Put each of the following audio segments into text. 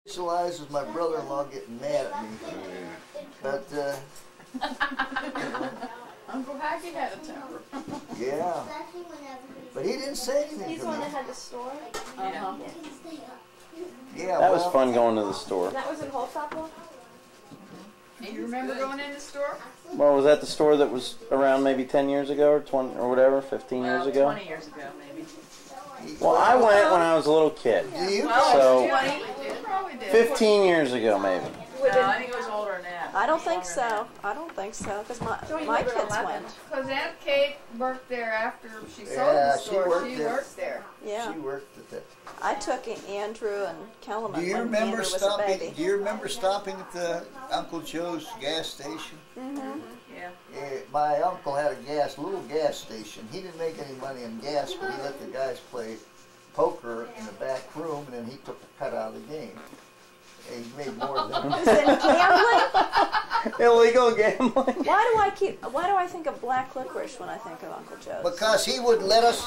Visualizes my brother-in-law getting mad at me, but Uncle Hackett had a temper. yeah, but he didn't say anything. He's to the one me. that had the store. Yeah. Yeah, That was fun going to the store. That was in Holtzapfel? You remember going in the store? Well, was that the store that was around maybe 10 years ago or 20 or whatever, 15 years ago? 20 years ago, maybe. Well, I went when I was a little kid. You So, 20, probably did. 15 years ago maybe. No, I think it was older than that. I don't think so. I don't think so, because my kids went. Because Aunt Kate worked there after she sold Yeah, the she store. worked She there. worked there. Yeah, She worked at that. I took Andrew and Kellerman Do you when remember Andrew was a stopping? baby. Do you remember stopping at the Uncle Joe's gas station? Mm-hmm. Yeah. My uncle had a little gas station. He didn't make any money in gas, but he let the guys play poker in the back room, and then he took the cut out of the game. And he made more than Is it gambling? Illegal gambling. Why do I think of black licorice when I think of Uncle Joe's? because he would let us.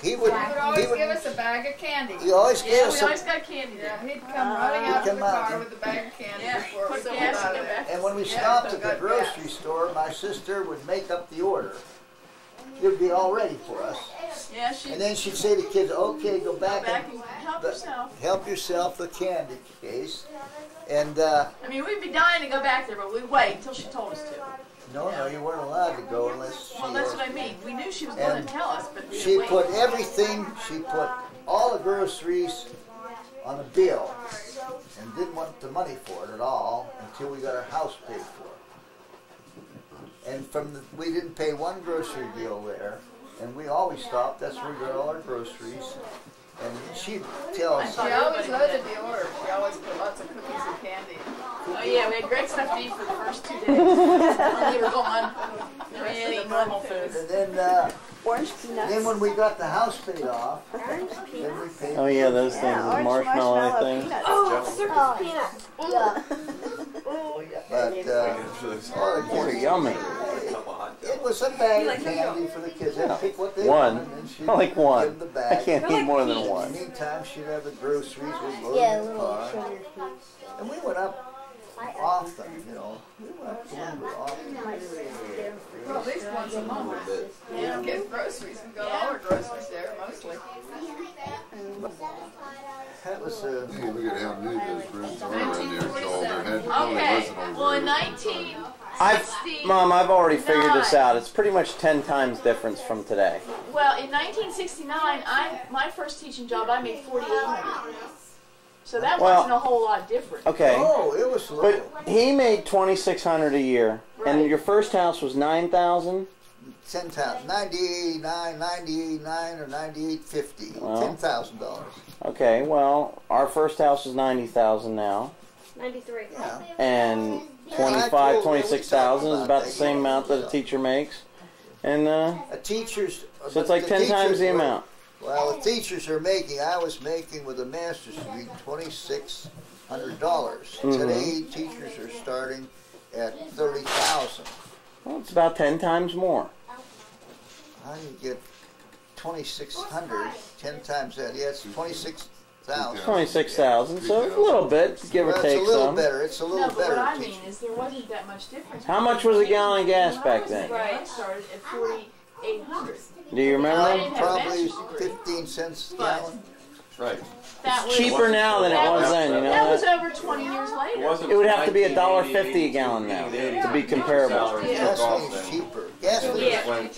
He would. He would always give us a bag of candy. He always gave Yeah, us we some. always got candy there. He'd come running out He'd of the come out car and- with a bag of candy Yeah, before we put pulled gas out in of the there. back. And when we Yeah, stopped so at the got grocery gas. store, my sister would make up the order. It would be all ready for us. Yeah, she And then she'd say to kids, okay, go back, back and and help yourself. help yourself the candy case. And I mean, we'd be dying to go back there, but we'd wait until she told us to. no, you weren't allowed to go unless she Well, that's what I mean. We knew she was going And to tell us, but we She wait. put everything, she put all the groceries on a bill and didn't want the money for it at all until we got our house paid for. And we didn't pay one grocery bill there, and we always stopped. That's where we got all our groceries. And she'd tell us, She always loaded the order. She always put lots of cookies and candy. Oh yeah, we had great stuff to eat for the first 2 days. When we were gone. No, we didn't eat normal food. and then Orange peanuts. when we got the house paid off, then we paid. Oh yeah, those things, Yeah, the orange marshmallow things. peanuts. Oh, circus peanuts. But Oh, they're yummy. it was a bag of candy for the kids. They'd pick what they One. wanted, and she'd I like one. give them the I bag. can't eat more than In the one. meantime, she'd have the groceries. We'd load Yeah, in the little car. sugar cubes. And we went up often, you know. We went up to Lumber often. Well, at least once a month. We didn't get groceries. We got all our groceries there, mostly. That was You look at how new those rooms are around there, Joel. There had really Okay, wasn't over well in there. 1960, Mom, I've already figured this out. It's pretty much 10 times difference from today. well in 1969, my first teaching job, I made $4,800. So that Well, wasn't a whole lot different. Okay. Oh, it was But little. he made $2,600 a year, and Right. your first house was $9,000. 10,000, 98.9 or 98.50, Well. $10,000. Okay, well, our first house is $90,000 now, 93. Yeah. and Yeah, I 25, told- 26,000 is about about that, the same yeah. amount that a teacher makes, and A teacher's. so it's like 10 times the amount. Well, the teachers are making. I was making with a master's degree $2,600. Today, teachers are starting at 30,000. Well, it's about 10 times more. How do you get 2,600? 10 times that? Yeah, it's 26,000. 26,000, so it's a little bit, give or Well, take it's a little some. better. It's a No, little but better. what I teaching. mean is there wasn't that much difference. How much was a gallon of gas back then? I started at 4,800. Do you remember? didn't have a Probably master's degree. 15 cents a But- gallon. Right. That was Cheaper now than it that was was- then, you know That was that? over 20 years later. It would have to be $1.50 a gallon now to be comparable. Gasoline's cheaper. Gasoline. Yeah. Gasoline's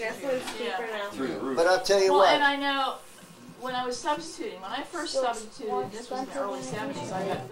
cheaper now. Through the roof. But I'll tell you Well, what. and I know when I was substituting, when I first substituted, this was in the early 70s, I got